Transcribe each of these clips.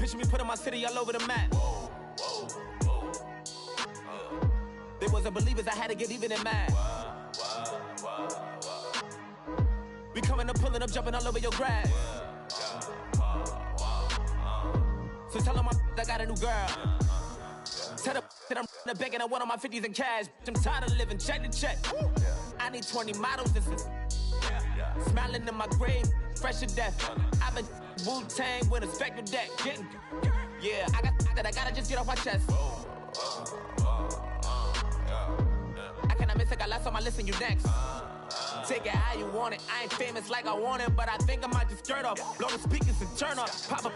Picture me putting my city all over the map. They wasn't believers, I had to get even and mad. We coming up, pulling up, jumping all over your grass. So tell them I got a new girl. Tell them that I'm in the bank and I want all my 50s in cash. I'm tired of living check to check. I need 20 models, this is smiling in my grave, fresh to death. I've been Wu-Tang with a spectral deck. Yeah, I gotta just get off my chest. I cannot miss it, got last on my list and you next. Take it how you want it. I ain't famous like I want it, but I think I might just skirt off. Blow the speakers and turn up. Pop up.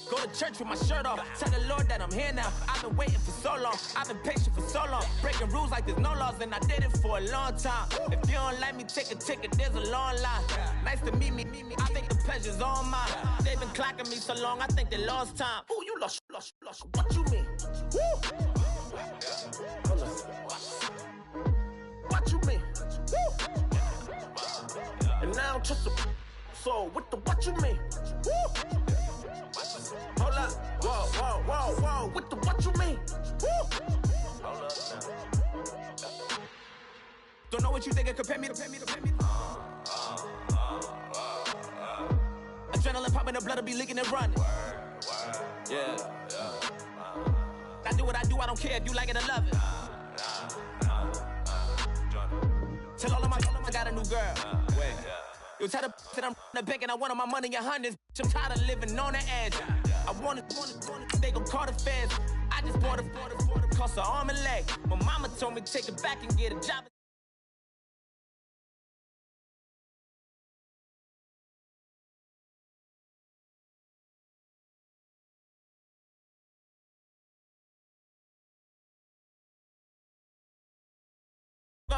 Go to church with my shirt off. Tell the Lord that I'm here now. I've been waiting for so long. I've been patient for so long. Breaking rules like there's no laws, and I did it for a long time. If you don't like me, take a ticket. There's a long line. Nice to meet me. I think the pleasure's all mine. They've been clocking me so long, I think they lost time. Ooh, you lost. What you mean? Woo! What you mean? Woo! And now I'm just a so with the what you mean? Woo! Hold up, whoa, with the what you mean? Woo! Hold up now. Don't know what you think, compare me to adrenaline popping, the blood will be leaking and running. Yeah. I do what I do, I don't care if you like it or love it. Tell all of my I got a new girl. Wait. Yo, tell the that I'm in the bank and I want all my money in hundreds. I'm tired of living on the edge. I want it, they gon' call the feds. I just bought a cost an arm and leg. My mama told me take it back and get a job.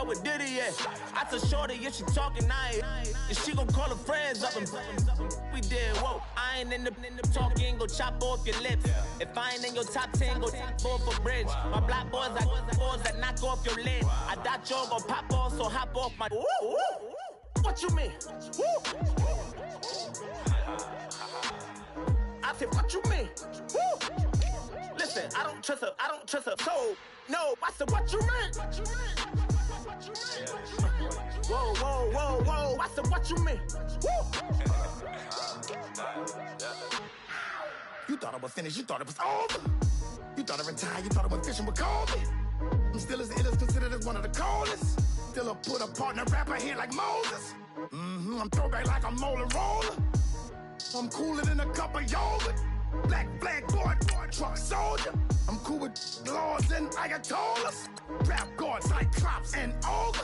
With Diddy, yeah. I told Shorty if she talking, and she gon' call her friends up and we did, whoa. I ain't in the talking, go chop off your lips. If I ain't in your top 10, go fall for bridge. My black boys, I boys that knock off your lid. I doubt y'all gon' pop off, so hop off my. What you mean? I said, what you mean? Listen, I don't trust her. So, no, I said, what you mean? Whoa, I said, what you mean? You thought I was finished, you thought it was over. You thought I retired, you thought I went fishing with Kobe. I'm still as ill as considered as one of the coldest. Still a put a partner rapper here like Moses. I'm throwback like a molar roller. I'm cooler than a cup of yogurt. Black flag boy, truck soldier. I'm cool with laws and Ayatollahs. Rap god, Cyclops and Ogre.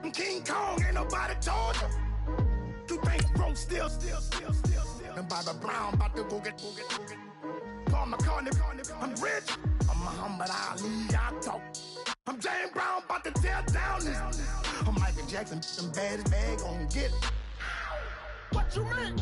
I'm King Kong, ain't nobody told you. You think bro still. And Bobby Brown about to go get. Paul McCartney, I'm rich. I'm Muhammad Ali, I talk. I'm James Brown, about to tear down this. I'm Michael Jackson, some bad bag gon' get it. What you mean?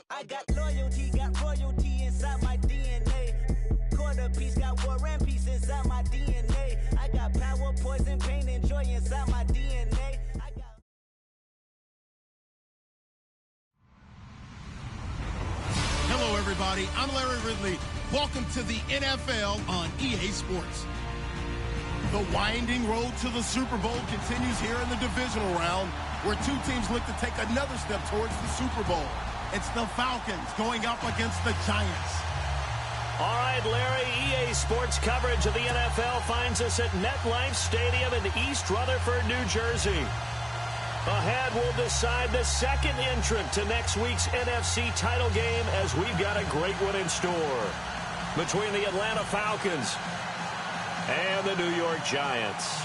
I got loyalty, got royalty inside my DNA. Quarter piece, got war and peace inside my DNA. I got power, poison, pain, and joy inside my DNA. Hello, everybody. I'm Larry Ridley. Welcome to the NFL on EA Sports. The winding road to the Super Bowl continues here in the divisional round, where two teams look to take another step towards the Super Bowl. It's the Falcons going up against the Giants. All right, Larry, EA Sports coverage of the NFL finds us at MetLife Stadium in East Rutherford, New Jersey. Ahead, we'll decide the second entrant to next week's NFC title game, as we've got a great one in store between the Atlanta Falcons and the New York Giants.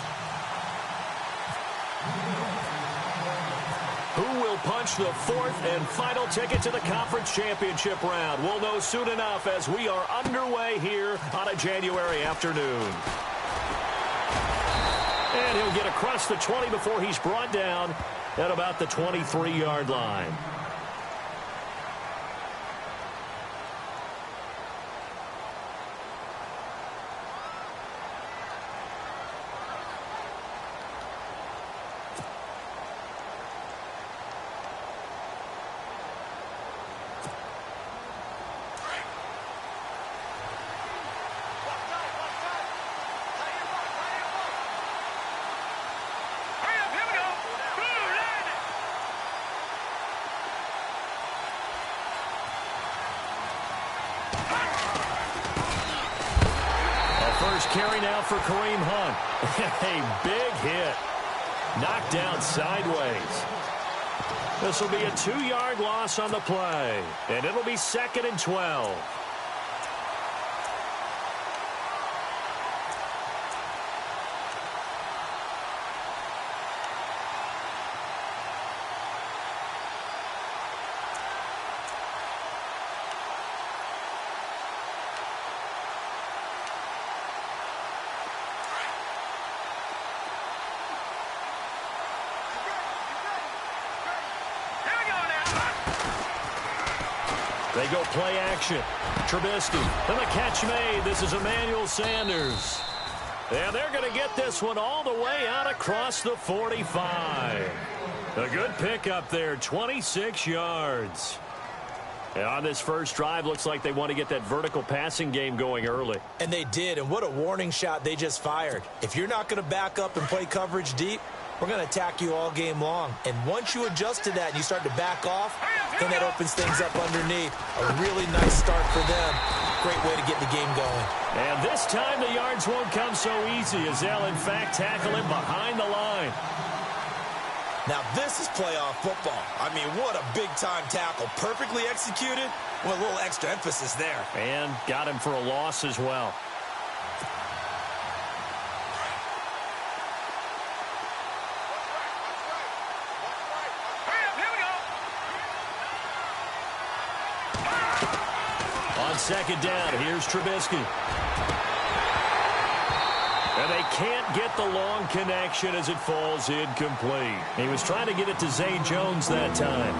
punch the fourth and final ticket to the conference championship round. We'll know soon enough as we are underway here on a January afternoon. And he'll get across the 20 before he's brought down at about the 23-yard line. Carry now for Kareem Hunt. A big hit. Knocked down sideways. This will be a 2-yard loss on the play. And it'll be 2nd and 12. They go play action. Trubisky. And the catch made. This is Emmanuel Sanders. And they're going to get this one all the way out across the 45. A good pickup there. 26 yards. And on this first drive, looks like they want to get that vertical passing game going early. And they did. And what a warning shot they just fired. If you're not going to back up and play coverage deep, we're going to attack you all game long. And once you adjust to that and you start to back off, then that opens things up underneath. A really nice start for them. Great way to get the game going. And this time the yards won't come so easy as they'll, in fact, tackle him behind the line. Now this is playoff football. I mean, what a big-time tackle. Perfectly executed. Well, a little extra emphasis there. And got him for a loss as well. On second down, here's Trubisky. And they can't get the long connection as it falls incomplete. He was trying to get it to Zay Jones that time.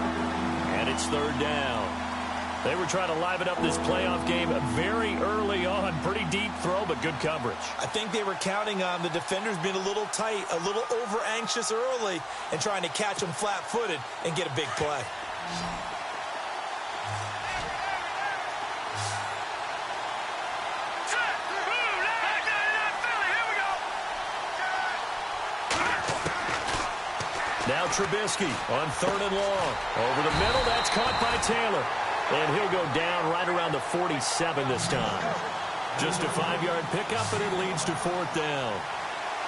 And it's 3rd down. They were trying to liven up this playoff game very early on. Pretty deep throw, but good coverage. I think they were counting on the defenders being a little tight, a little over-anxious early, and trying to catch them flat-footed and get a big play. Now Trubisky on 3rd and long. Over the middle, that's caught by Taylor. And he'll go down right around the 47 this time. Just a 5-yard pickup, and it leads to 4th down.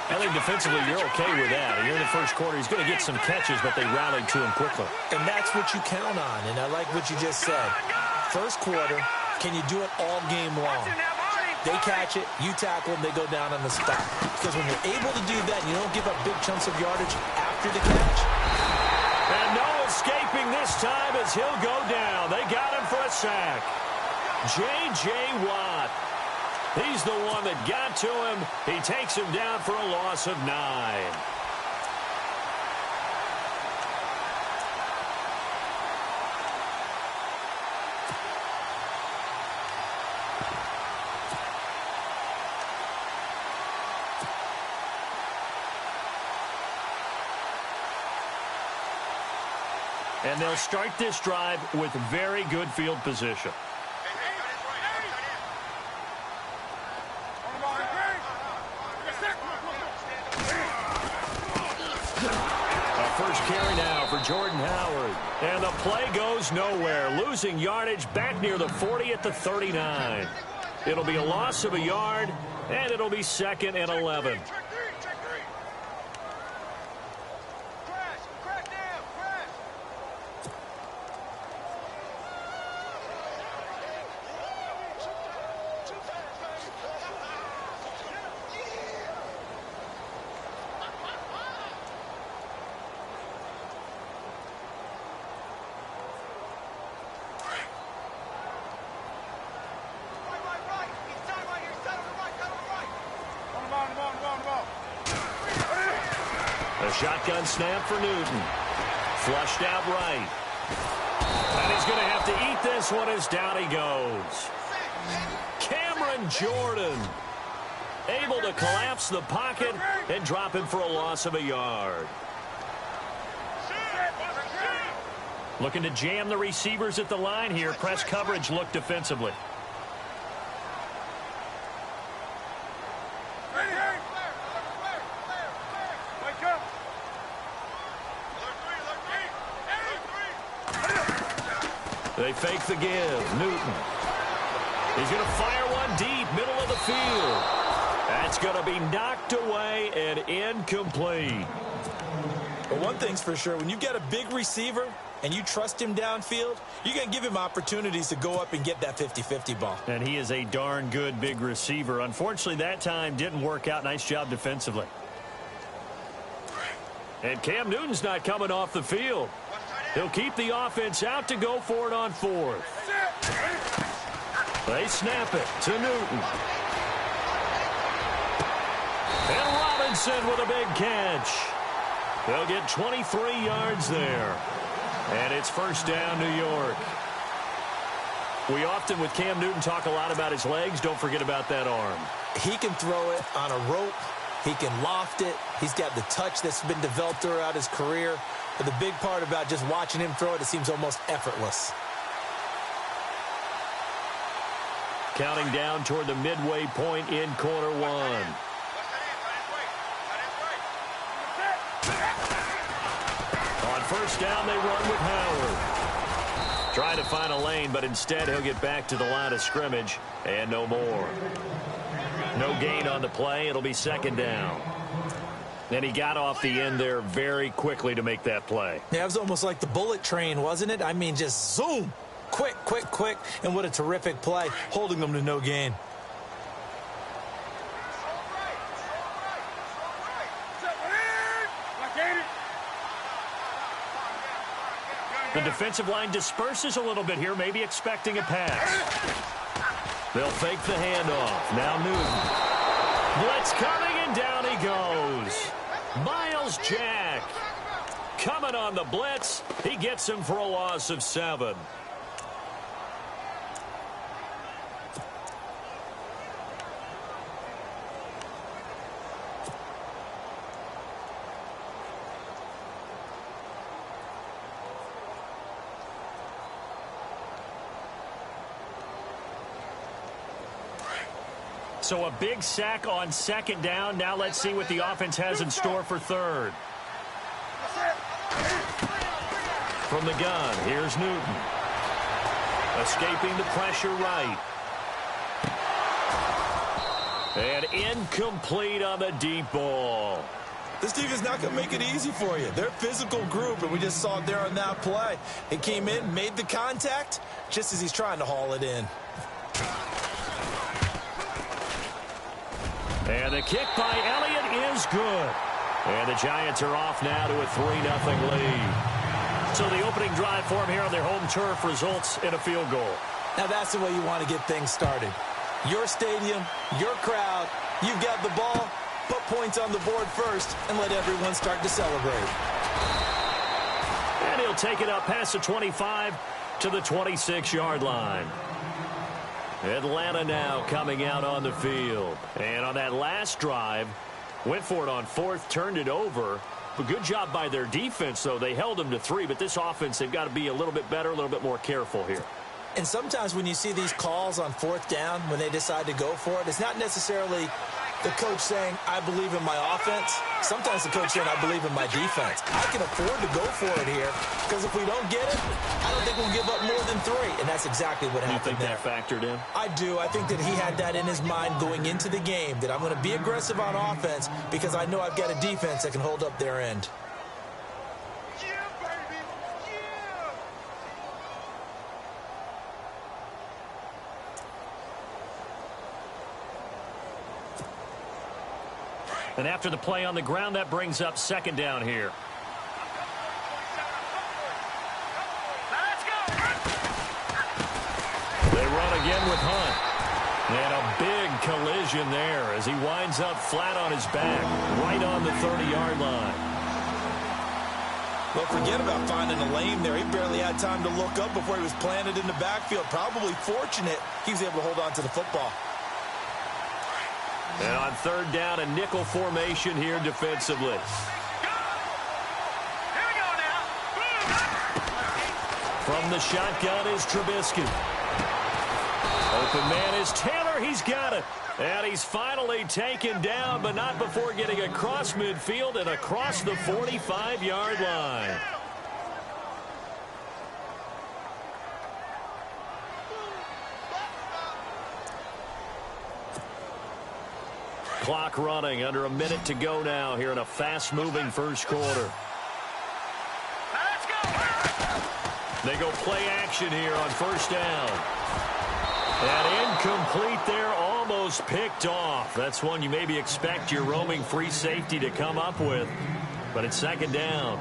I think defensively you're okay with that. Here in the first quarter, he's going to get some catches, but they rallied to him quickly. And that's what you count on, and I like what you just said. First quarter, can you do it all game long? They catch it, you tackle them, they go down on the spot. Because when you're able to do that, you don't give up big chunks of yardage after the catch. And no escaping this time as he'll go down. They got him for a sack. J.J. Watt. He's the one that got to him. He takes him down for a loss of 9. And they'll start this drive with very good field position. First carry now for Jordan Howard. And the play goes nowhere. Losing yardage back near the 40 at the 39. It'll be a loss of a yard, and it'll be 2nd and 11. shotgun snap for Newton. Flushed out right. And he's going to have to eat this one as down he goes. Cameron Jordan able to collapse the pocket and drop him for a loss of a yard. Looking to jam the receivers at the line here. Press coverage look defensively. They fake the give. Newton. He's going to fire one deep, middle of the field. That's going to be knocked away and incomplete. But one thing's for sure, when you get a big receiver and you trust him downfield, you're going to give him opportunities to go up and get that 50-50 ball. And he is a darn good big receiver. Unfortunately, that time didn't work out. Nice job defensively. And Cam Newton's not coming off the field. He'll keep the offense out to go for it on fourth. They snap it to Newton. And Robinson with a big catch. They'll get 23 yards there. And it's first down, New York. We often, with Cam Newton, talk a lot about his legs. Don't forget about that arm. He can throw it on a rope. He can loft it. He's got the touch that's been developed throughout his career. But the big part about just watching him throw it, it seems almost effortless. Counting down toward the midway point in quarter one. On first down, they run with Howard. Trying to find a lane, but instead he'll get back to the line of scrimmage and no more. No gain on the play. It'll be second down. And he got off the end there very quickly to make that play. Yeah, it was almost like the bullet train, wasn't it? I mean, just zoom. Quick, quick, quick. And what a terrific play, holding them to no gain. The defensive line disperses a little bit here, maybe expecting a pass. They'll fake the handoff. Now Newton. Blitz coming, and down he goes. Miles Jack coming on the blitz. He gets him for a loss of 7. So a big sack on second down. Now let's see what the offense has in store for third. From the gun, here's Newton. Escaping the pressure right. And incomplete on the deep ball. This team is not going to make it easy for you. They're a physical group, and we just saw it there on that play. It came in, made the contact, just as he's trying to haul it in. And the kick by Elliott is good. And the Giants are off now to a 3-0 lead. So the opening drive for them here on their home turf results in a field goal. Now that's the way you want to get things started. Your stadium, your crowd, you've got the ball, put points on the board first, and let everyone start to celebrate. And he'll take it up past the 25 to the 26-yard line. Atlanta now coming out on the field. And on that last drive, went for it on fourth, turned it over. A good job by their defense, though. They held them to 3, but this offense, they've got to be a little bit better, a little bit more careful here. And sometimes when you see these calls on fourth down, when they decide to go for it, it's not necessarily the coach saying, I believe in my offense. Sometimes the coach saying, I believe in my defense. I can afford to go for it here because if we don't get it, I don't think we'll give up more than 3. And that's exactly what happened there. You think that factored in? I do. I think that he had that in his mind going into the game, that I'm going to be aggressive on offense because I know I've got a defense that can hold up their end. And after the play on the ground, that brings up second down here. They run again with Hunt. And a big collision there as he winds up flat on his back, right on the 30-yard line. Well, forget about finding a lane there. He barely had time to look up before he was planted in the backfield. Probably fortunate he was able to hold on to the football. And on third down, a nickel formation here defensively. From the shotgun is Trubisky. Open man is Taylor. He's got it. And he's finally taken down, but not before getting across midfield and across the 45-yard line. Clock running, under a minute to go now here in a fast-moving first quarter. They go play action here on first down. And incomplete there, almost picked off. That's one you maybe expect your roaming free safety to come up with. But it's second down.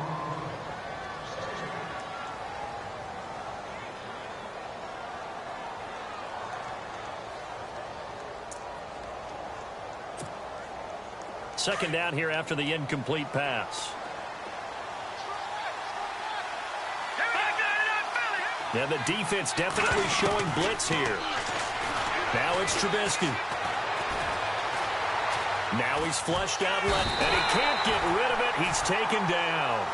Second down here after the incomplete pass. And the defense definitely showing blitz here. Now it's Trubisky. Now he's flushed out left, and he can't get rid of it. He's taken down.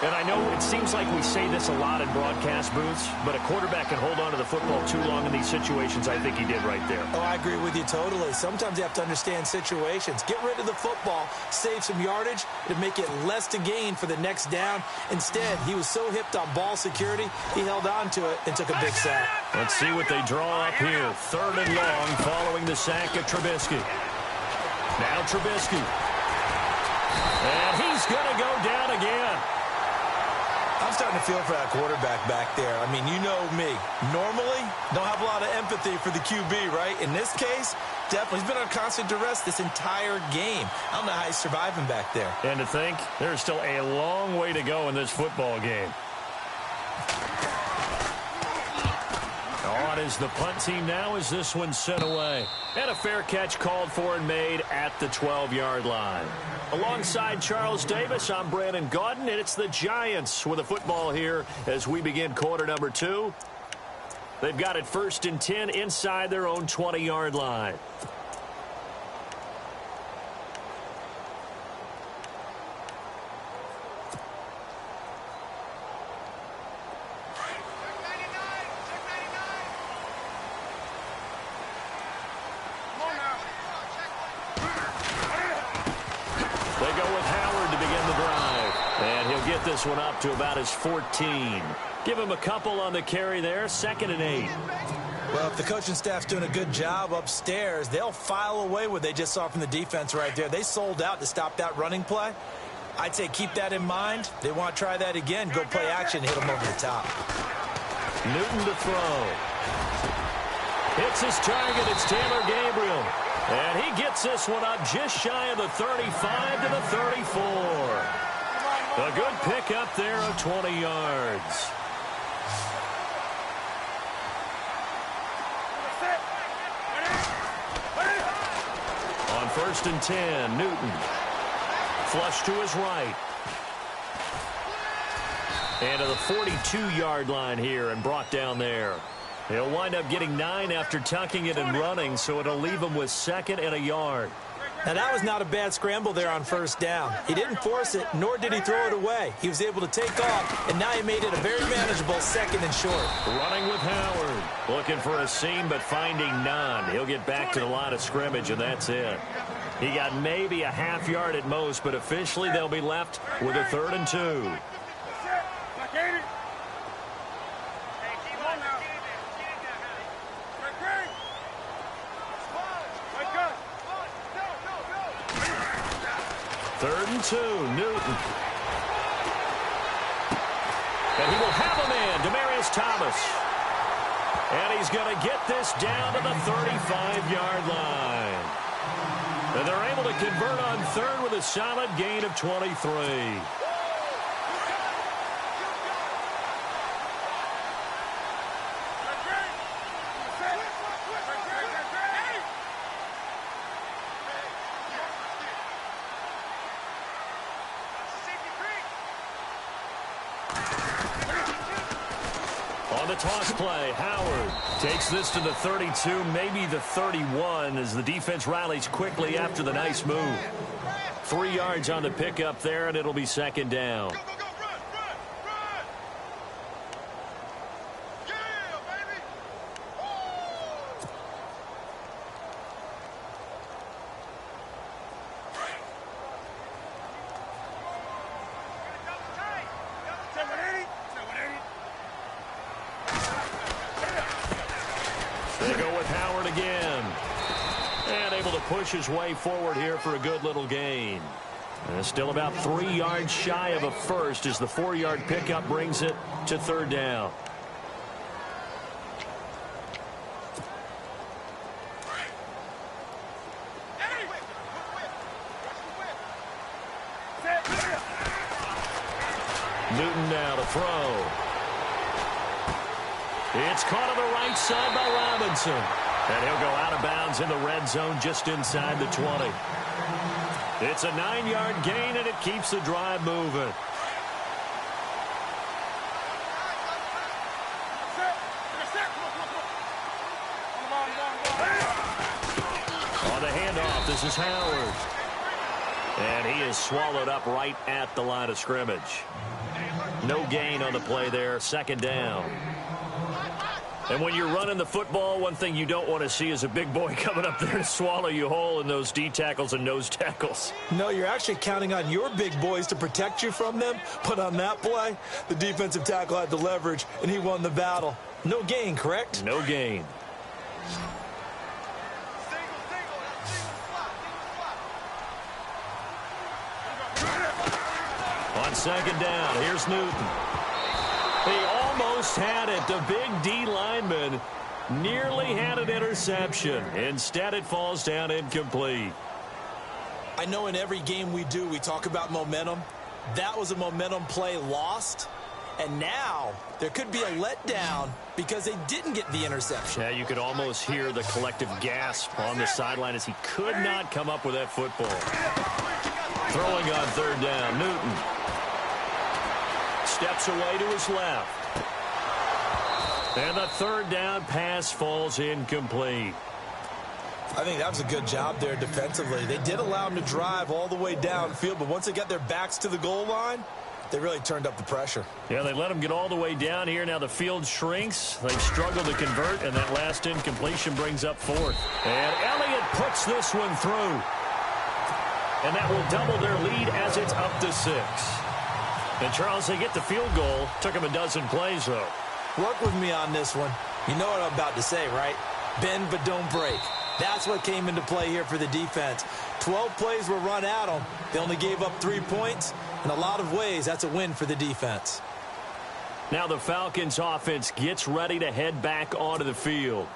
And I know it seems like we say this a lot in broadcast booths, but a quarterback can hold on to the football too long in these situations. I think he did right there. Oh, I agree with you totally. Sometimes you have to understand situations. Get rid of the football, save some yardage to make it less to gain for the next down. Instead, he was so hipped on ball security, he held on to it and took a big sack. Let's see what they draw up here. Third and long following the sack of Trubisky. Now Trubisky. And he's going to go down again. I'm starting to feel for that quarterback back there. I mean, you know me. Normally, don't have a lot of empathy for the QB, right? In this case, definitely. He's been on constant duress this entire game. I don't know how he's surviving back there. And to think, there's still a long way to go in this football game. On is the punt team now as this one sent away. And a fair catch called for and made at the 12-yard line. Alongside Charles Davis, I'm Brandon Gaudin, and it's the Giants with a football here as we begin quarter number 2. They've got it first and 10 inside their own 20-yard line. This one up to about his 14. Give him a couple on the carry there. 2nd and 8. Well, if the coaching staff's doing a good job upstairs, they'll file away what they just saw from the defense right there. They sold out to stop that running play. I'd say keep that in mind. They want to try that again. Go play action, hit them over the top. Newton to throw. Hits his target. It's Taylor Gabriel. And he gets this one up just shy of the 35 to the 34. A good pickup there of 20 yards. On 1st and 10, Newton. Flush to his right. And to the 42-yard line here and brought down there. He'll wind up getting 9 after tucking it and running, so it'll leave him with 2nd and a yard. Now, that was not a bad scramble there on first down. He didn't force it, nor did he throw it away. He was able to take off, and now he made it a very manageable 2nd and short. Running with Howard. Looking for a seam, but finding none. He'll get back to the line of scrimmage, and that's it. He got maybe a half yard at most, but officially they'll be left with a 3rd and 2. Third and 2, Newton. And he will have a man, Demaryius Thomas. And he's going to get this down to the 35-yard line. And they're able to convert on 3rd with a solid gain of 23. the toss play. Howard takes this to the 32, maybe the 31, as the defense rallies quickly after the nice move. 3 yards on the pickup there, and it'll be second down. They go with Howard again. And able to push his way forward here for a good little gain. And still about 3 yards shy of a first as the 4-yard pickup brings it to third down. Newton now to throw. It's caught on the right side by Robinson. And he'll go out of bounds in the red zone just inside the 20. It's a 9-yard gain, and it keeps the drive moving. On the handoff, this is Howard. And he is swallowed up right at the line of scrimmage. No gain on the play there, second down. And when you're running the football, one thing you don't want to see is a big boy coming up there to swallow you whole in those D tackles and nose tackles. No, you're actually counting on your big boys to protect you from them. But on that play, the defensive tackle had the leverage, and he won the battle. No gain, correct? No gain. On second down, here's Newton. He almost had it. The big D lineman nearly had an interception. Instead, it falls down incomplete. I know in every game we do, we talk about momentum. That was a momentum play lost. And now there could be a letdown because they didn't get the interception. Yeah, you could almost hear the collective gasp on the sideline as he could not come up with that football. Throwing on third down, Newton. Steps away to his left. And the third down pass falls incomplete. I think that was a good job there defensively. They did allow him to drive all the way downfield, but once they got their backs to the goal line, they really turned up the pressure. Yeah, they let him get all the way down here. Now the field shrinks. They've struggled to convert, and that last incompletion brings up fourth. And Elliott puts this one through. And that will double their lead as it's up to 6. And, Charles, they get the field goal. Took them a dozen plays, though. Work with me on this one. You know what I'm about to say, right? Bend but don't break. That's what came into play here for the defense. 12 plays were run at them. They only gave up 3 points. In a lot of ways, that's a win for the defense. Now the Falcons offense gets ready to head back onto the field.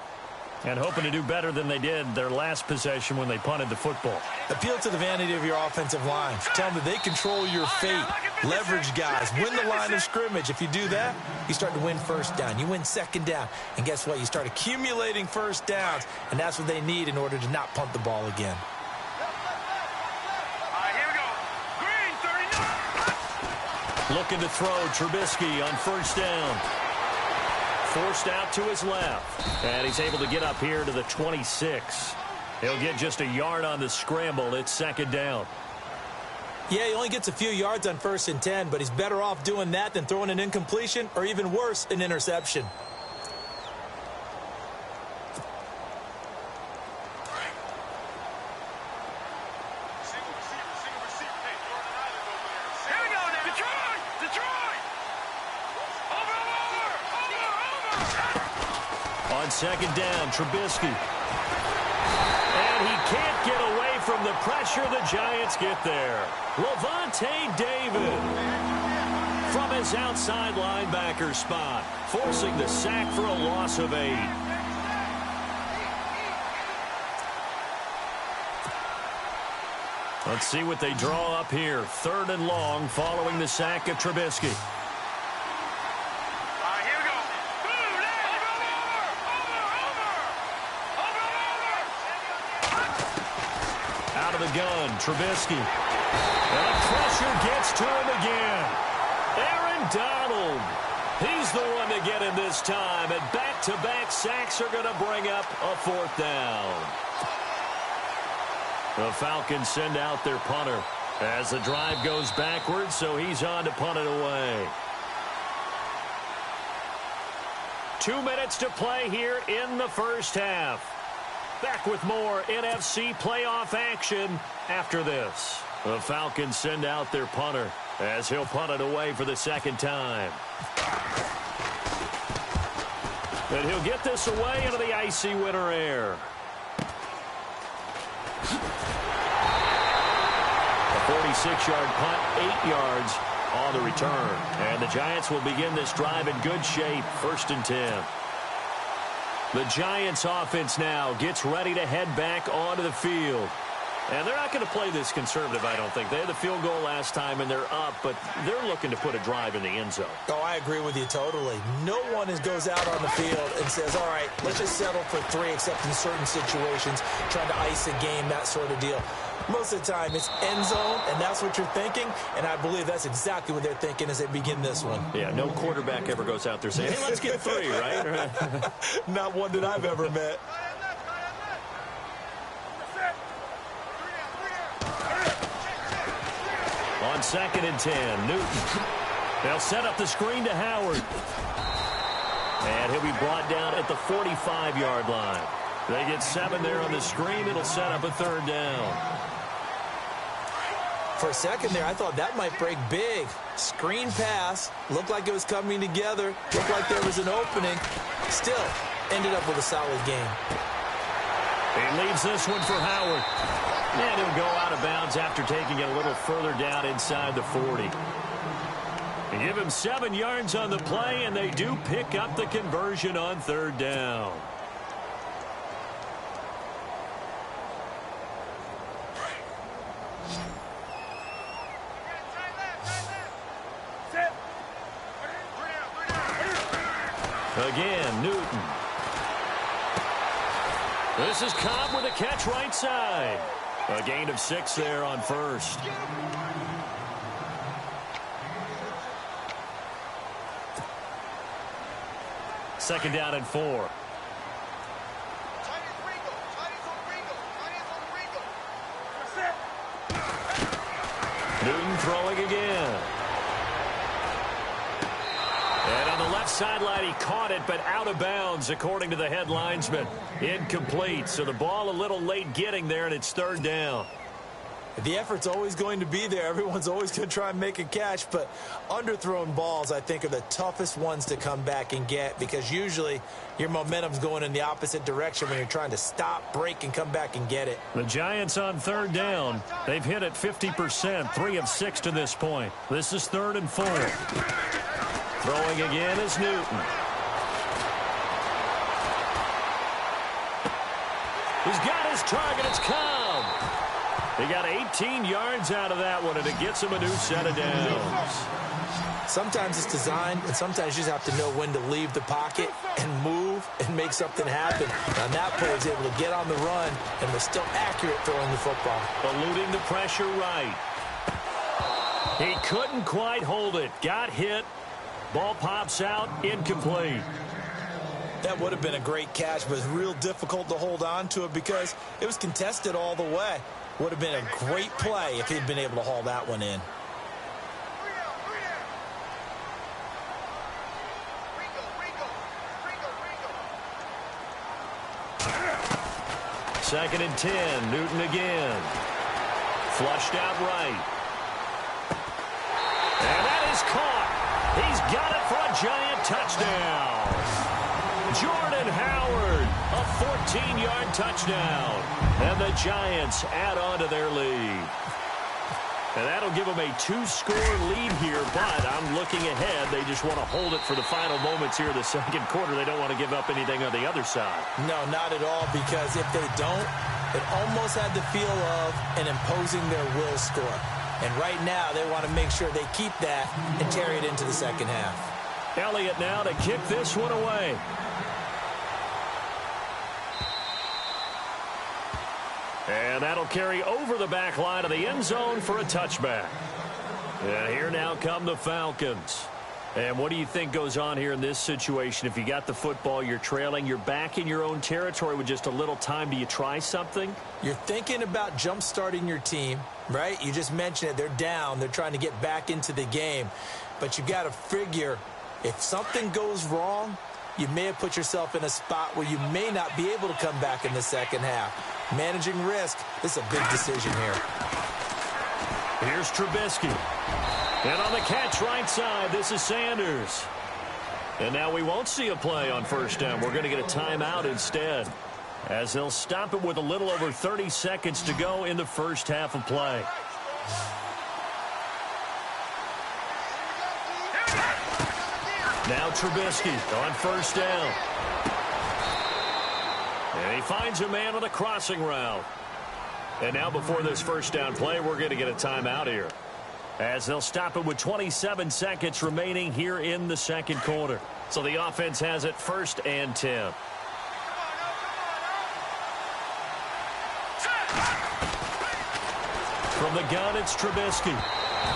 And hoping to do better than they did their last possession when they punted the football. Appeal to the vanity of your offensive line. Tell them that they control your fate. Leverage guys. Win the line of scrimmage. If you do that, you start to win first down. You win second down. And guess what? You start accumulating first downs. And that's what they need in order to not punt the ball again. Looking to throw Trubisky on first down. Forced out to his left. And he's able to get up here to the 26. He'll get just a yard on the scramble. It's second down. Yeah, he only gets a few yards on 1st and 10, but he's better off doing that than throwing an incompletion or even worse, an interception. On second down, Trubisky. And he can't get away from the pressure. The Giants get there. Levante David from his outside linebacker spot, forcing the sack for a loss of 8. Let's see what they draw up here. 3rd and long following the sack of Trubisky. Out of the gun, Trubisky. And the pressure gets to him again. Aaron Donald He's the one to get him this time, and back-to-back sacks are going to bring up a 4th down. The Falcons send out their punter as the drive goes backwards, so he's on to punt it away. 2 minutes to play here in the first half. Back with more NFC playoff action after this. The Falcons send out their punter as he'll punt it away for the 2nd time. And he'll get this away into the icy winter air. A 46-yard punt, 8 yards on the return. And the Giants will begin this drive in good shape, 1st and 10. The Giants offense now gets ready to head back onto the field. And they're not going to play this conservative, I don't think. They had the field goal last time, and they're up, but they're looking to put a drive in the end zone. Oh, I agree with you totally. No one goes out on the field and says, all right, let's just settle for 3, except in certain situations, trying to ice a game, that sort of deal. Most of the time, it's end zone, and that's what you're thinking, and I believe that's exactly what they're thinking as they begin this one. Yeah, no quarterback ever goes out there saying, hey, let's get 3, right? Not one that I've ever met. On 2nd and 10, Newton. They'll set up the screen to Howard. And he'll be brought down at the 45-yard line. They get 7 there on the screen. It'll set up a 3rd down. For a second there, I thought that might break big. Screen pass. Looked like it was coming together. Looked like there was an opening. Still, ended up with a solid game. He leaves this one for Howard. And he'll go out of bounds after taking it a little further down inside the 40. They give him 7 yards on the play, and they do pick up the conversion on 3rd down. Again, Newton. This is Cobb with a catch right side. A gain of 6 there on 1st. Second down and 4. Newton throwing again. And on the left sideline, he caught it, but out of bounds, according to the head linesman. Incomplete, so the ball a little late getting there, and it's 3rd down. The effort's always going to be there. Everyone's always going to try and make a catch, but underthrown balls, I think, are the toughest ones to come back and get because usually your momentum's going in the opposite direction when you're trying to stop, break, and come back and get it. The Giants on 3rd down. They've hit it 50%, 3 of 6 to this point. This is 3rd and 4. Throwing again is Newton. He's got his target. It's Cobb. He got 18 yards out of that one, and it gets him a new set of downs. Sometimes it's designed, and sometimes you just have to know when to leave the pocket and move and make something happen. On that play, he was able to get on the run and was still accurate throwing the football. Eluding the pressure right. He couldn't quite hold it. Got hit. Ball pops out. Incomplete. That would have been a great catch, but it's real difficult to hold on to it because it was contested all the way. Would have been a great play if he'd been able to haul that one in. Second and 10. Newton again. Flushed out right. And that is caught. He's got it for a giant touchdown. Jordan Howard, a 14-yard touchdown. And the Giants add on to their lead. And that'll give them a 2-score lead here, but I'm looking ahead. They just want to hold it for the final moments here of the second quarter. They don't want to give up anything on the other side. No, not at all, because if they don't, it almost had the feel of an imposing their will score. And right now, they want to make sure they keep that and carry it into the second half. Elliott now to kick this one away. And that'll carry over the back line of the end zone for a touchback. And here now come the Falcons. And what do you think goes on here in this situation? If you got the football, you're trailing, you're back in your own territory with just a little time. Do you try something? You're thinking about jump-starting your team, right? You just mentioned it. They're down. They're trying to get back into the game. But you got to figure if something goes wrong, you may have put yourself in a spot where you may not be able to come back in the second half. Managing risk, this is a big decision here. Here's Trubisky. And on the catch right side, this is Sanders. And now we won't see a play on first down. We're going to get a timeout instead, as they'll stop it with a little over 30 seconds to go in the first half of play. Now Trubisky on first down. And he finds a man on a crossing route. And now before this first down play, we're going to get a timeout here, as they'll stop it with 27 seconds remaining here in the second quarter. So the offense has it 1st and 10. From the gun, it's Trubisky.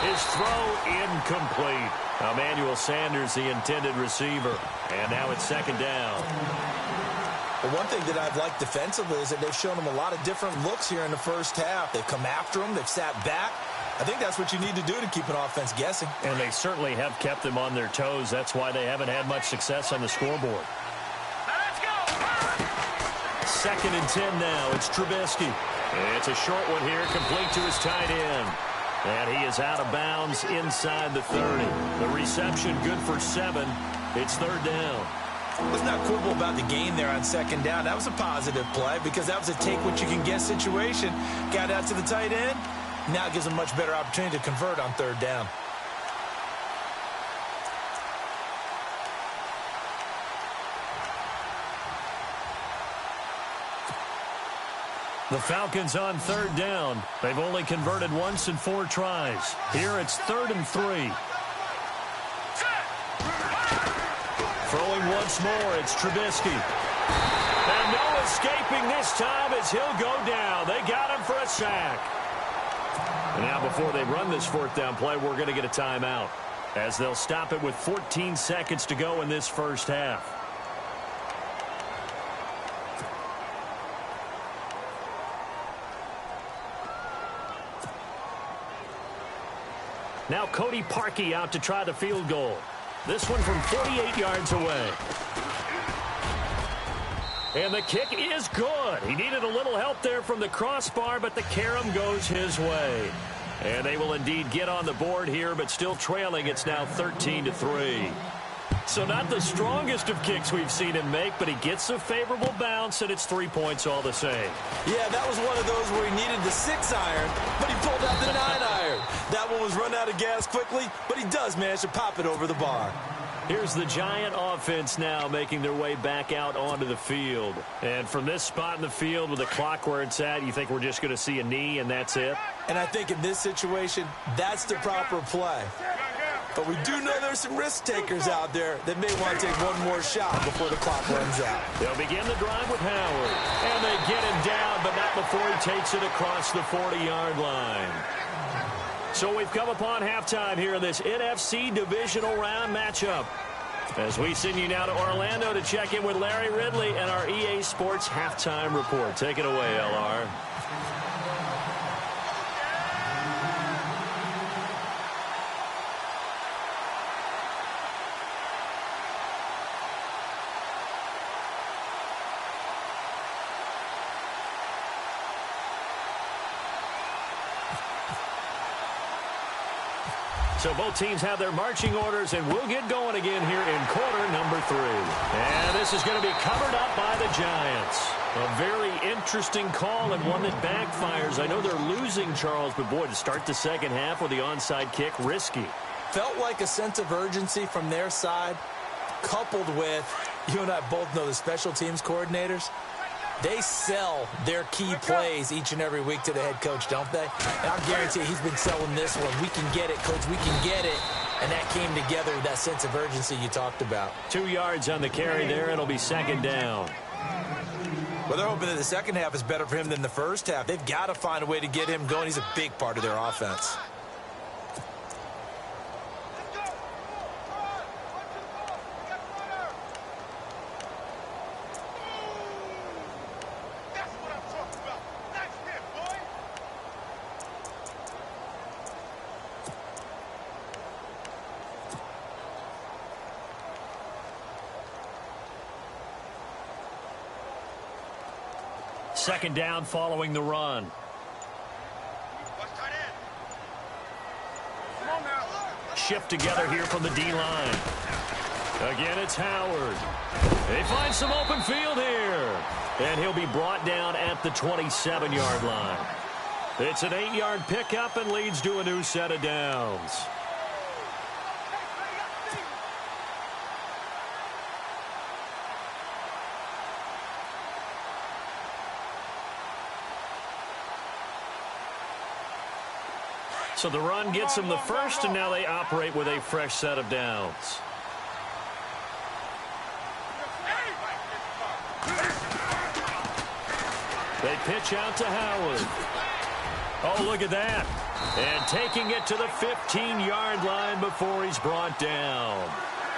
His throw incomplete. Emmanuel Sanders, the intended receiver. And now it's 2nd down. Well, one thing that I've liked defensively is that they've shown him a lot of different looks here in the first half. They've come after him. They've sat back. I think that's what you need to do to keep an offense guessing. And they certainly have kept them on their toes. That's why they haven't had much success on the scoreboard. Let's go! 2nd and 10 now. It's Trubisky. It's a short one here, complete to his tight end. And he is out of bounds inside the 30. The reception good for 7. It's 3rd down. Let's not quibble about the gain there on 2nd down. That was a positive play because that was a take-what-you-can-get situation. Got out to the tight end. Now it gives them much better opportunity to convert on 3rd down. The Falcons on 3rd down. They've only converted once in 4 tries. Here it's 3rd and 3. Throwing once more, it's Trubisky. And no escaping this time as he'll go down. They got him for a sack. And now before they run this 4th down play, we're going to get a timeout, as they'll stop it with 14 seconds to go in this first half. Now Cody Parkey out to try the field goal. This one from 48 yards away. And the kick is good. He needed a little help there from the crossbar, but the carom goes his way. And they will indeed get on the board here, but still trailing. It's now 13-3. So not the strongest of kicks we've seen him make, but he gets a favorable bounce, and it's 3 points all the same. Yeah, that was one of those where he needed the 6-iron, but he pulled out the 9-iron. That one was run out of gas quickly, but he does manage to pop it over the bar. Here's the Giant offense now making their way back out onto the field. And from this spot in the field with the clock where it's at, you think we're just going to see a knee and that's it? And I think in this situation, that's the proper play. But we do know there's some risk takers out there that may want to take one more shot before the clock runs out. They'll begin the drive with Howard. And they get him down, but not before he takes it across the 40-yard line. So we've come upon halftime here in this NFC Divisional Round matchup, as we send you now to Orlando to check in with Larry Ridley and our EA Sports Halftime Report. Take it away, LR. So both teams have their marching orders, and we'll get going again here in quarter number 3. And this is going to be covered up by the Giants. A very interesting call and one that backfires. I know they're losing, Charles, but boy, to start the second half with the onside kick, risky. Felt like a sense of urgency from their side, coupled with, you and I both know the special teams coordinators. They sell their key plays each and every week to the head coach, don't they? And I guarantee he's been selling this one. We can get it, coach. We can get it. And that came together with that sense of urgency you talked about. 2 yards on the carry there. It'll be 2nd down. Well, they're hoping that the second half is better for him than the first half. They've got to find a way to get him going. He's a big part of their offense. second down following the run. Shift together here from the D-line. Again, it's Howard. They find some open field here. And he'll be brought down at the 27-yard line. It's an 8-yard pickup and leads to a new set of downs. So the run gets them the first, and now they operate with a fresh set of downs. They pitch out to Howard. Oh, look at that. And taking it to the 15-yard line before he's brought down.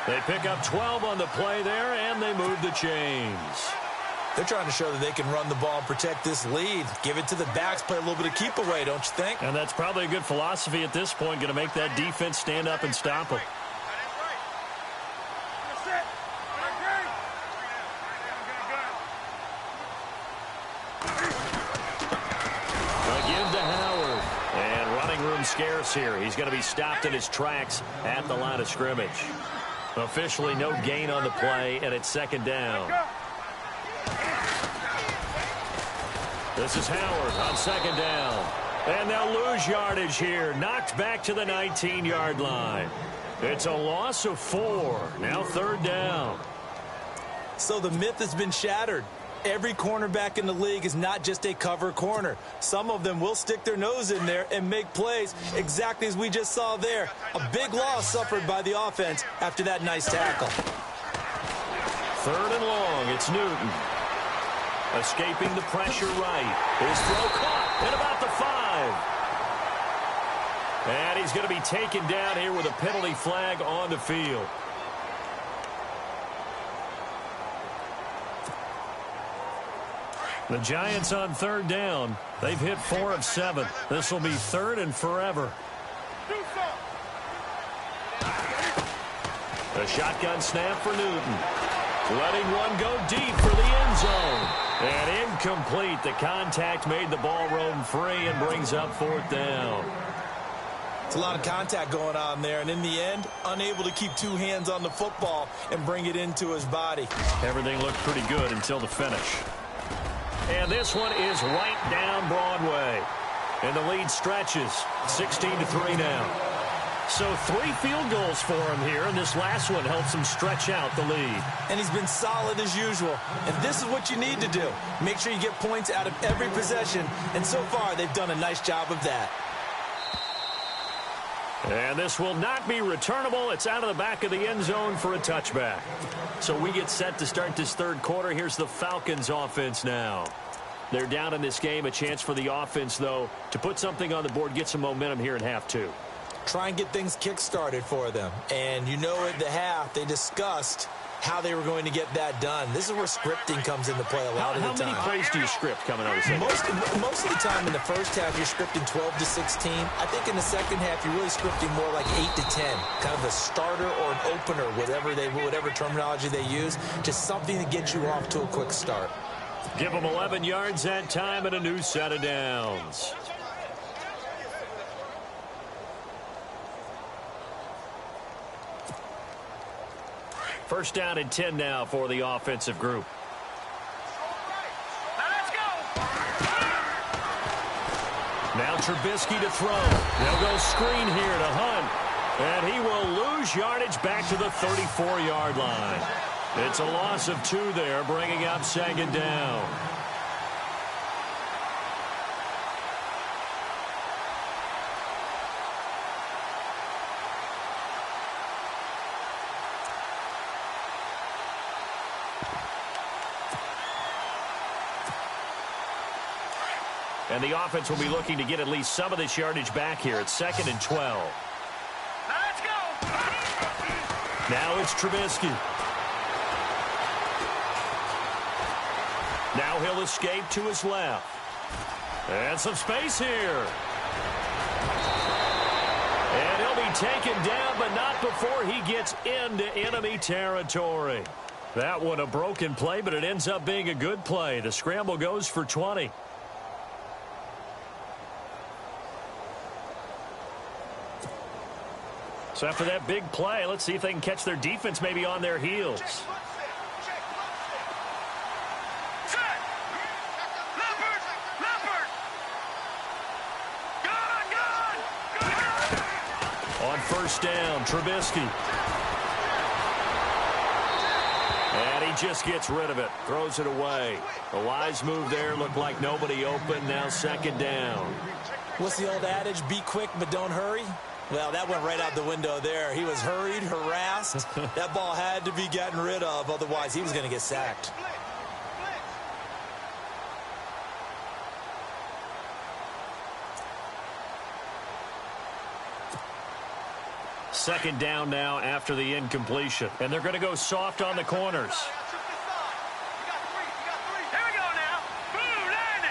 They pick up 12 on the play there, and they move the chains. They're trying to show that they can run the ball and protect this lead. Give it to the backs, play a little bit of keep away, don't you think? And that's probably a good philosophy at this point, going to make that defense stand up and stop them. Again to Howard. And running room scarce here. He's going to be stopped in his tracks at the line of scrimmage. Officially no gain on the play, and it's second down. This is Howard on second down. And they'll lose yardage here. Knocked back to the 19-yard line. It's a loss of 4. Now third down. So the myth has been shattered. Every cornerback in the league is not just a cover corner. Some of them will stick their nose in there and make plays exactly as we just saw there. A big loss suffered by the offense after that nice tackle. Third and long. It's Newton. Escaping the pressure right. His throw caught at about the 5. And he's going to be taken down here with a penalty flag on the field. The Giants on third down. They've hit 4 of 7. This will be third and forever. A shotgun snap for Newton. Letting one go deep for the end zone. And incomplete. The contact made the ball roam free and brings up fourth down. It's a lot of contact going on there, and in the end, unable to keep 2 hands on the football and bring it into his body. Everything looked pretty good until the finish. And this one is right down Broadway. And the lead stretches 16-3 now. So 3 field goals for him here, and this last one helps him stretch out the lead. And he's been solid as usual. And this is what you need to do. Make sure you get points out of every possession. And so far, they've done a nice job of that. And this will not be returnable. It's out of the back of the end zone for a touchback. So we get set to start this third quarter. Here's the Falcons offense now. They're down in this game. A chance for the offense, though, to put something on the board, get some momentum here in half 2. Try and get things kick-started for them. And you know at the half, they discussed how they were going to get that done. This is where scripting comes into play a lot of the time. How many plays do you script coming out of the second? Most of the time in the first half, you're scripting 12 to 16. I think in the second half, you're really scripting more like 8 to 10. Kind of a starter or an opener, whatever terminology they use. Just something to get you off to a quick start. Give them 11 yards that time and a new set of downs. First down and 10 now for the offensive group. Now Trubisky to throw. They'll go screen here to Hunt. And he will lose yardage back to the 34-yard line. It's a loss of 2 there, bringing up second down. And the offense will be looking to get at least some of this yardage back here. It's 2nd and 12. Let's go. Now it's Trubisky. Now he'll escape to his left. And some space here. And he'll be taken down, but not before he gets into enemy territory. That one a broken play, but it ends up being a good play. The scramble goes for 20. So after that big play, let's see if they can catch their defense maybe on their heels. On first down, Trubisky. And he just gets rid of it, throws it away. A wise move there, looked like nobody open, now second down. What's the old adage, be quick but don't hurry? Well, that went right out the window there. He was hurried, harassed. That ball had to be gotten rid of, otherwise he was going to get sacked. Second down now after the incompletion. And they're going to go soft on the corners. Here we go now. Boom, 90.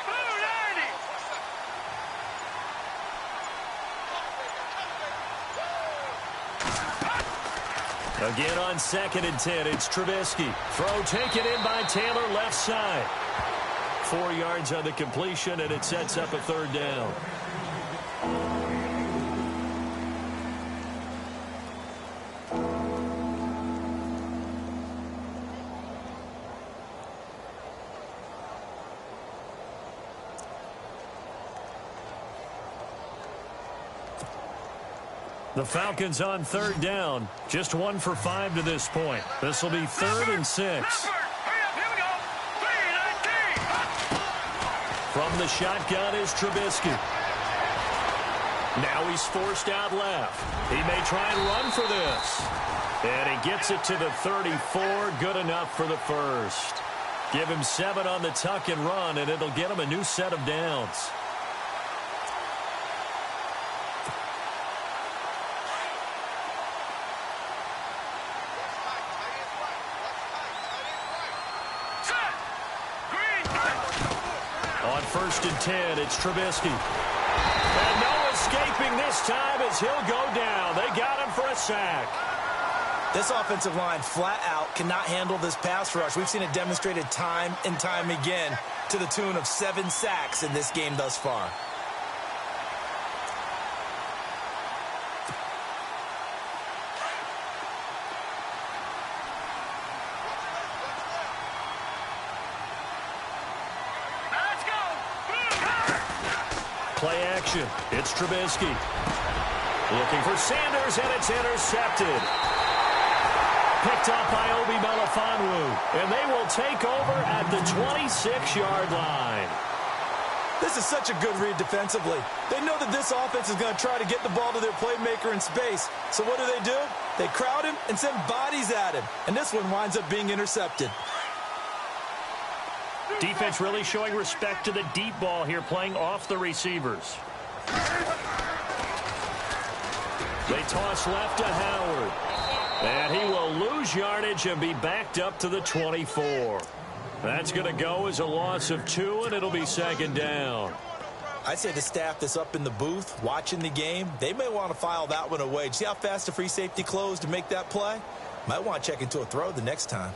Boom, 90. Again on 2nd and 10, it's Trubisky. Throw taken in by Taylor, left side. 4 yards on the completion, and it sets up a third down. The Falcons on third down. Just 1 for 5 to this point. This will be 3rd and 6. From the shotgun is Trubisky. Now he's forced out left. He may try and run for this. And he gets it to the 34. Good enough for the first. Give him 7 on the tuck and run, and it'll get him a new set of downs. On 1st and 10, it's Trubisky. And no escaping this time as he'll go down. They got him for a sack. This offensive line flat out cannot handle this pass rush. We've seen it demonstrated time and time again to the tune of 7 sacks in this game thus far. Play action. It's Trubisky. Looking for Sanders, and it's intercepted. Picked up by Obi Melifonwu, and they will take over at the 26-yard line. This is such a good read defensively. They know that this offense is going to try to get the ball to their playmaker in space. So what do? They crowd him and send bodies at him. And this one winds up being intercepted. Defense really showing respect to the deep ball here, playing off the receivers. They toss left to Howard. And he will lose yardage and be backed up to the 24. That's going to go as a loss of 2, and it'll be second down. I'd say the staff that's up in the booth watching the game, they may want to file that one away. See how fast the free safety closed to make that play? Might want to check into a throw the next time.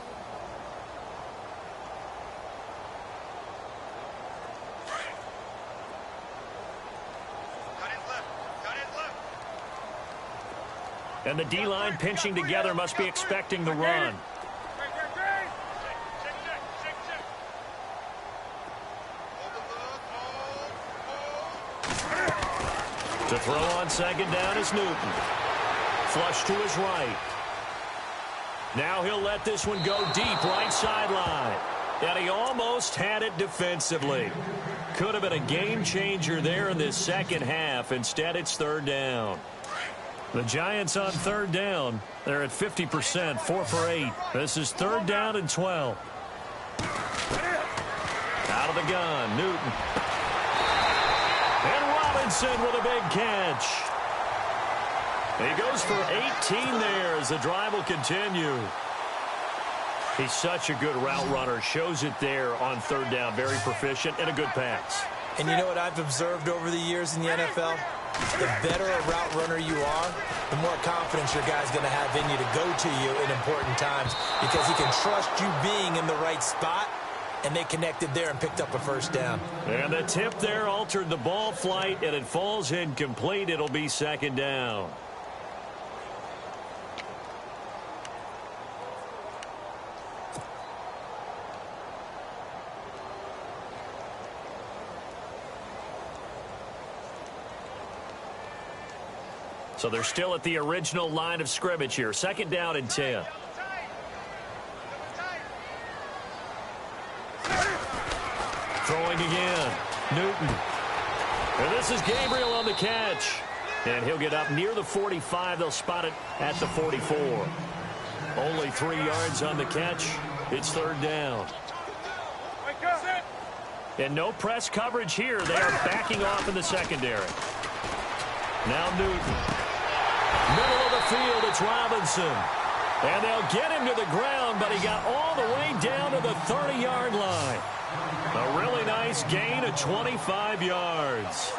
And the D-line pinching together must be expecting the run. To throw on second down is Newton. Flush to his right. Now he'll let this one go deep right sideline. And he almost had it defensively. Could have been a game changer there in this second half. Instead, it's third down. The Giants on third down. They're at 50%, 4 for 8. This is third down and 12. Out of the gun, Newton. And Robinson with a big catch. He goes for 18 there as the drive will continue. He's such a good route runner. Shows it there on third down. Very proficient and a good pass. And you know what I've observed over the years in the NFL? The better a route runner you are, the more confidence your guy's going to have in you to go to you in important times because he can trust you being in the right spot, and they connected there and picked up a first down. And the tip there altered the ball flight, and it falls incomplete. It'll be second down. So they're still at the original line of scrimmage here. Second down and 10. Throwing again. Newton. And this is Gabriel on the catch. And he'll get up near the 45. They'll spot it at the 44. Only 3 yards on the catch. It's third down. And no press coverage here. They are backing off in the secondary. Now Newton. Middle of the field, it's Robinson. And they'll get him to the ground, but he got all the way down to the 30-yard line. A really nice gain of 25 yards.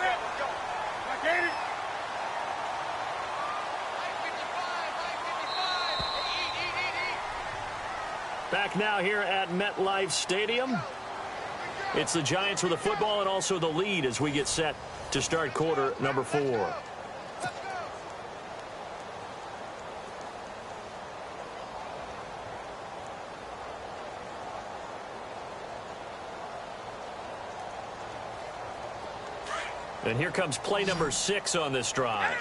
Back now here at MetLife Stadium. It's the Giants with the football and also the lead as we get set to start quarter number 4. And here comes play number 6 on this drive.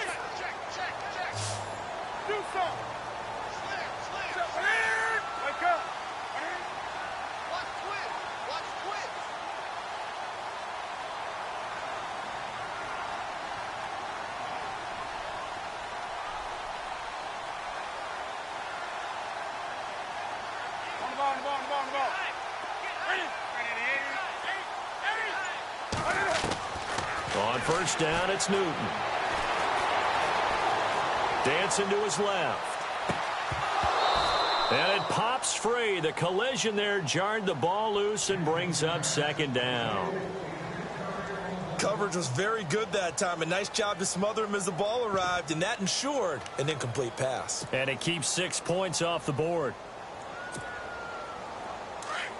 On first down, it's Newton. Dancing to his left. And it pops free. The collision there jarred the ball loose and brings up second down. Coverage was very good that time. A nice job to smother him as the ball arrived, and that ensured an incomplete pass. And it keeps 6 points off the board.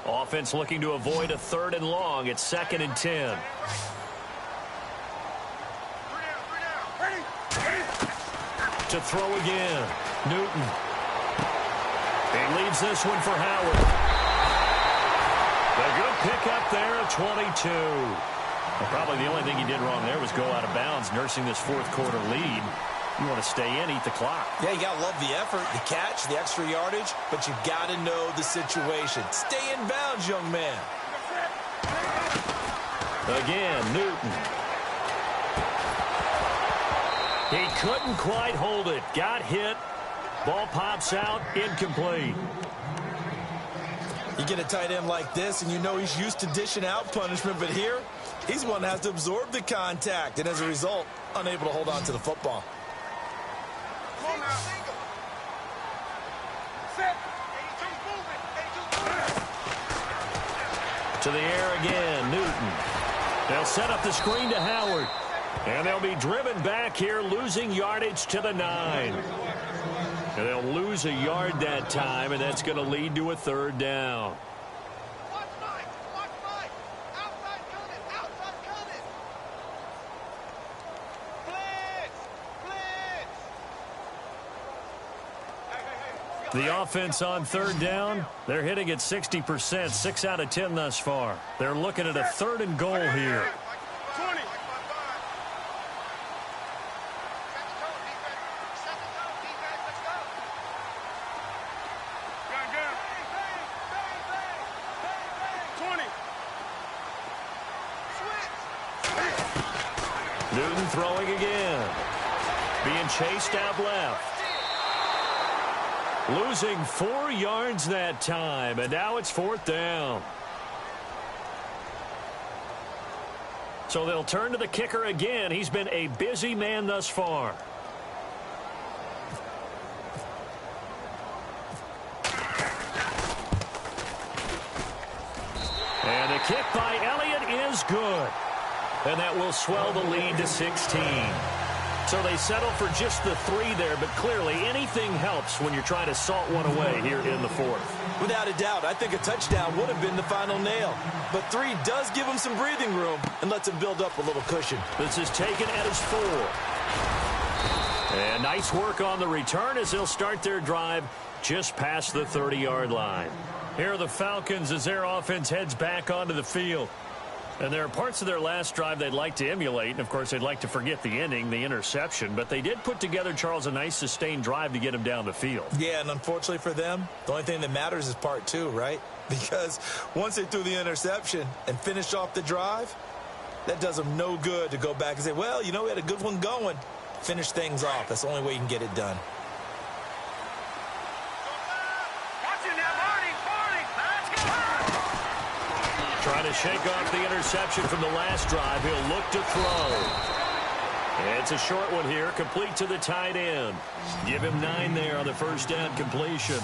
Offense looking to avoid a third and long. It's second and 10. To throw again. Newton. He leaves this one for Howard. A good pickup there at 22. Well, probably the only thing he did wrong there was go out of bounds, nursing this fourth quarter lead. You want to stay in, eat the clock. Yeah, you got to love the effort, the catch, the extra yardage, but you got to know the situation. Stay in bounds, young man. Again, Newton. He couldn't quite hold it. Got hit. Ball pops out. Incomplete. You get a tight end like this, and you know he's used to dishing out punishment, but here, he's one that has to absorb the contact, and as a result, unable to hold on to the football. To the air again, Newton. They'll set up the screen to Howard. And they'll be driven back here, losing yardage to the 9. And they'll lose a yard that time, and that's going to lead to a third down. The offense on third down, they're hitting at 60%, 6 out of 10 thus far. They're looking at a third and goal here. Newton throwing again. Being chased out left. Losing 4 yards that time, and now it's fourth down. So they'll turn to the kicker again. He's been a busy man thus far. And the kick by Elliott is good. And that will swell the lead to 16. So they settle for just the 3 there, but clearly anything helps when you're trying to salt one away here in the 4th. Without a doubt, I think a touchdown would have been the final nail. But 3 does give him some breathing room and lets him build up a little cushion. This is taken at his 4. And nice work on the return as they'll start their drive just past the 30-yard line. Here are the Falcons as their offense heads back onto the field. And there are parts of their last drive they'd like to emulate. And, of course, they'd like to forget the ending, the interception. But they did put together, Charles, a nice sustained drive to get him down the field. Yeah, and unfortunately for them, the only thing that matters is part 2, right? Because once they threw the interception and finished off the drive, that does them no good to go back and say, well, you know, we had a good one going. Finish things off. That's the only way you can get it done. Trying to shake off the interception from the last drive. He'll look to throw. It's a short one here, complete to the tight end. Give him 9 there on the first down completion.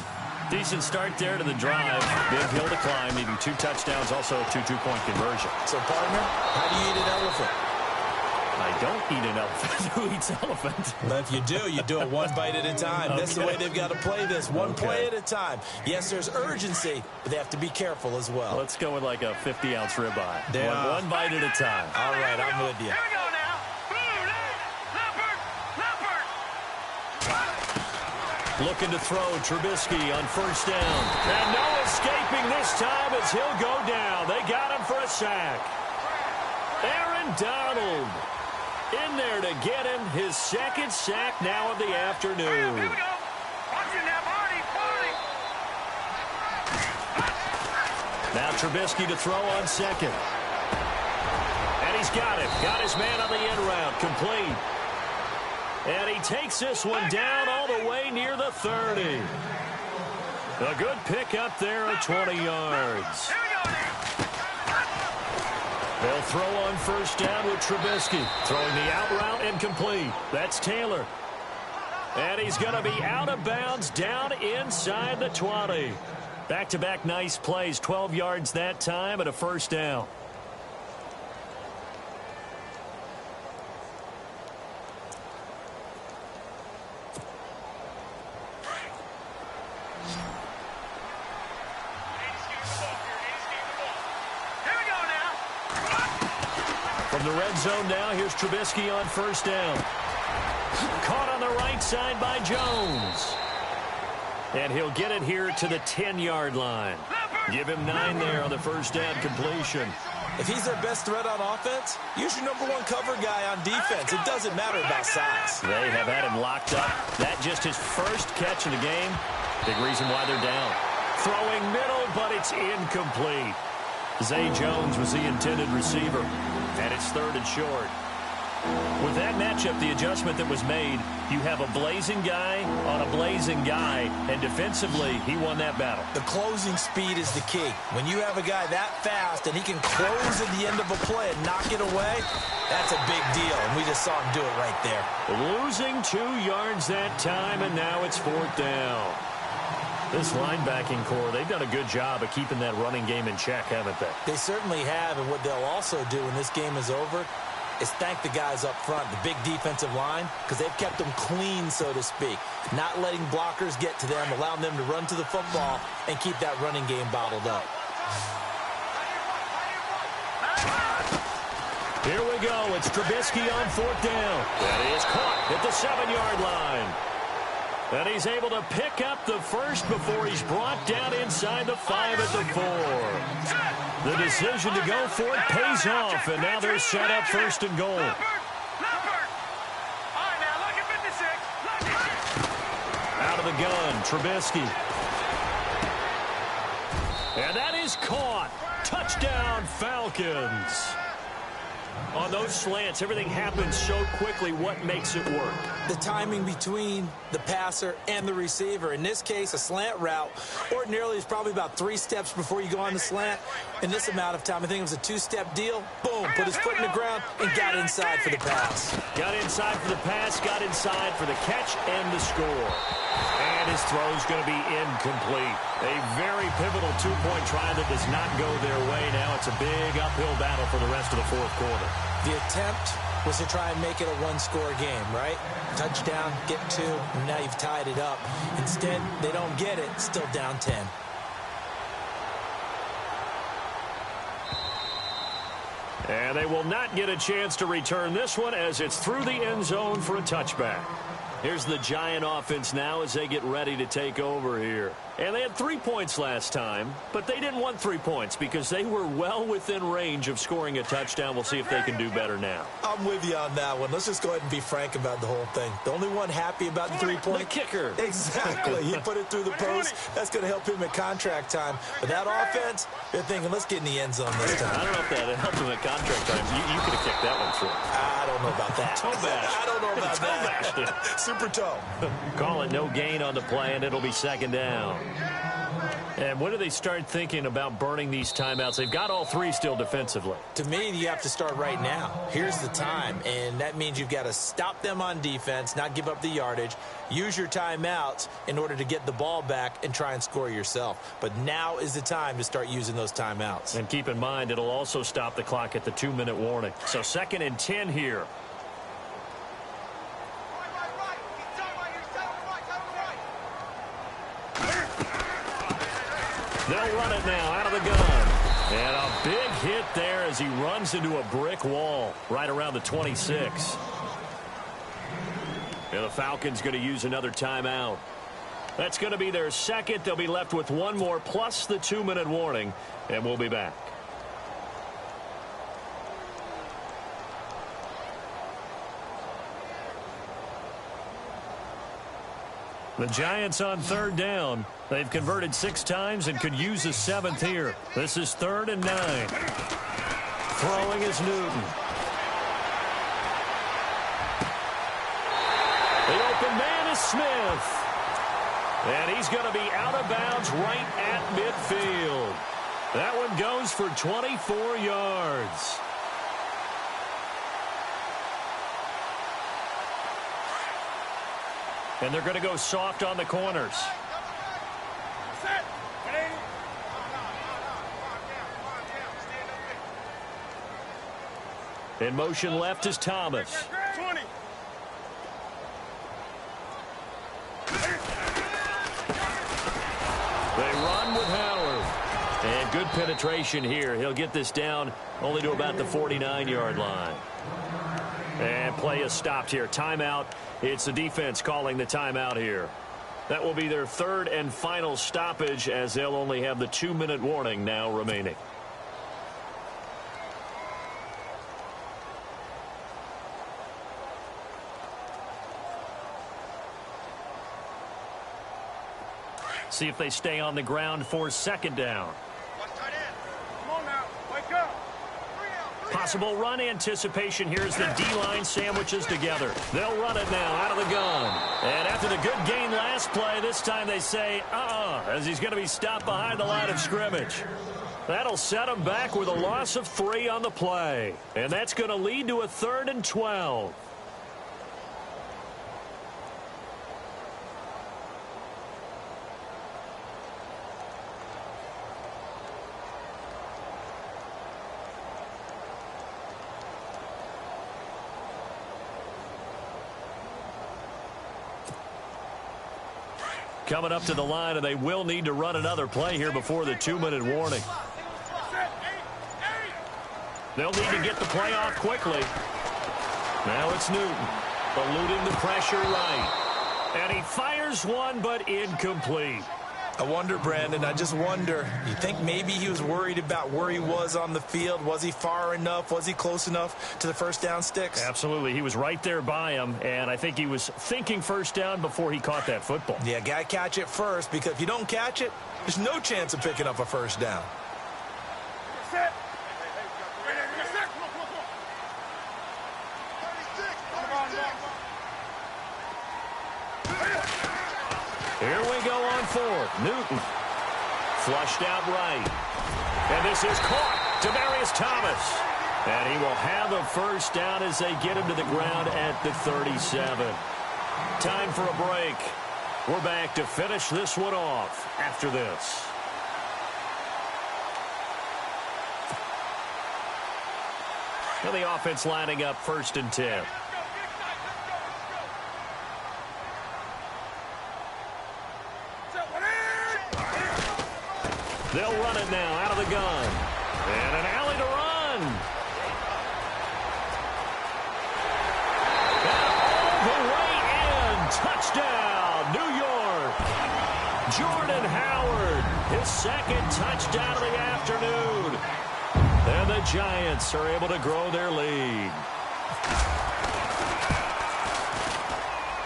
Decent start there to the drive. Big hill to climb, needing 2 touchdowns, also a 2 two-point conversion. So, partner, how do you eat an elephant? I don't eat an elephant. Who eats elephant? But if you do it 1 bite at a time. Okay. That's the way they've got to play this. One play at a time. Yes, there's urgency, but they have to be careful as well. Let's go with like a 50-ounce ribeye. One bite at a time. All right, I'm with you. Here we go now. Leopard. Looking to throw Trubisky on first down. And no escaping this time as he'll go down. They got him for a sack. Aaron Donald in there to get him his 2nd sack now of the afternoon. Here we go. Watching that body. Now Trubisky to throw on 2nd. And he's got it. Got his man on the end route. Complete. And he takes this one down all the way near the 30. A good pick up there at 20 yards. Here we go now. They'll throw on first down with Trubisky. Throwing the out route incomplete. That's Taylor. And he's going to be out of bounds down inside the 20. Back-to-back nice plays. 12 yards that time and a first down. From the red zone now, here's Trubisky on first down. Caught on the right side by Jones. And he'll get it here to the 10-yard line. Give him 9 there on the first down completion. If he's their best threat on offense, use your #1 cover guy on defense. It doesn't matter about size. They have had him locked up. That just his first catch of the game. Big reason why they're down. Throwing middle, but it's incomplete. Zay Jones was the intended receiver. And it's 3rd and short. With that matchup, the adjustment that was made, you have a blazing guy on a blazing guy, and defensively, he won that battle. The closing speed is the key. When you have a guy that fast and he can close at the end of a play and knock it away, that's a big deal, and we just saw him do it right there. Losing 2 yards that time, and now it's 4th down. This linebacking core, they've done a good job of keeping that running game in check, haven't they? They certainly have, and what they'll also do when this game is over is thank the guys up front, the big defensive line, because they've kept them clean, so to speak. Not letting blockers get to them, allowing them to run to the football and keep that running game bottled up. Here we go. It's Trubisky on 4th down. That is caught at the 7-yard line. And he's able to pick up the first before he's brought down inside the 5 at the 4. The decision to go for it pays off, and now they're set up 1st and goal. Leopard. All right, now look at 56. Out of the gun, Trubisky. And that is caught. Touchdown, Falcons. On those slants, everything happens so quickly. What makes it work? The timing between the passer and the receiver. In this case, a slant route ordinarily is probably about 3 steps before you go on the slant. In this amount of time, I think it was a 2-step deal. Boom, put his foot in the ground and got inside for the pass. Got inside for the pass, got inside for the catch and the score. And his throw's going to be incomplete. A very pivotal 2-point try that does not go their way. Now it's a big uphill battle for the rest of the 4th quarter. The attempt was to try and make it a one-score game, right? Touchdown, get 2, and now you've tied it up. Instead, they don't get it, still down 10. And they will not get a chance to return this one as it's through the end zone for a touchback. Here's the Giant offense now as they get ready to take over here. And they had 3 points last time, but they didn't want 3 points because they were well within range of scoring a touchdown. We'll see if they can do better now. I'm with you on that one. Let's just go ahead and be frank about the whole thing. The only one happy about the 3-point. The kicker. Exactly. He put it through the post. That's going to help him at contract time. But that offense, they're thinking, let's get in the end zone this time. I don't know if that helped him at contract time. You could have kicked that one through. I don't know about that. Toe bash. I don't know about that. It. Super toe. Call it no gain on the play, and it'll be second down. And when do they start thinking about burning these timeouts? They've got all 3 still defensively. To me, you have to start right now. Here's the time, and that means you've got to stop them on defense, not give up the yardage, use your timeouts in order to get the ball back and try and score yourself. But now is the time to start using those timeouts. And keep in mind, it'll also stop the clock at the 2-minute warning. So 2nd and 10 here. They'll run it now out of the gun. And a big hit there as he runs into a brick wall right around the 26. And the Falcons going to use another timeout. That's going to be their 2nd. They'll be left with 1 more plus the 2-minute warning. And we'll be back. The Giants on 3rd down. They've converted 6 times and could use a 7th here. This is 3rd and 9. Throwing is Newton. The open man is Smith. And he's going to be out of bounds right at midfield. That one goes for 24 yards. And they're going to go soft on the corners. In motion left is Thomas. They run with Howard. And good penetration here. He'll get this down only to about the 49-yard line. And play is stopped here. Timeout. It's the defense calling the timeout here. That will be their 3rd and final stoppage as they'll only have the 2-minute warning now remaining. See if they stay on the ground for 2nd down. Possible run anticipation. Here's the D-line sandwiches together. They'll run it now out of the gun. And after the good gain last play, this time they say, as he's going to be stopped behind the line of scrimmage. That'll set him back with a loss of 3 on the play. And that's going to lead to a 3rd and 12. Coming up to the line, and they will need to run another play here before the 2-minute warning. They'll need to get the play off quickly. Now it's Newton, eluding the pressure right. And he fires one, but incomplete. I wonder, Brandon, I just wonder, you think maybe he was worried about where he was on the field? Was he far enough? Was he close enough to the first down sticks? Absolutely. He was right there by him, and I think he was thinking first down before he caught that football. Yeah, got to catch it first, because if you don't catch it, there's no chance of picking up a first down. Here we go on 4th. Newton flushed out right. And this is caught. Demaryius Thomas. And he will have a first down as they get him to the ground at the 37. Time for a break. We're back to finish this one off after this. And the offense lining up 1st and 10. They'll run it now out of the gun. And an alley to run. And all the way in. Touchdown, New York. Jordan Howard, his 2nd touchdown of the afternoon. And the Giants are able to grow their lead.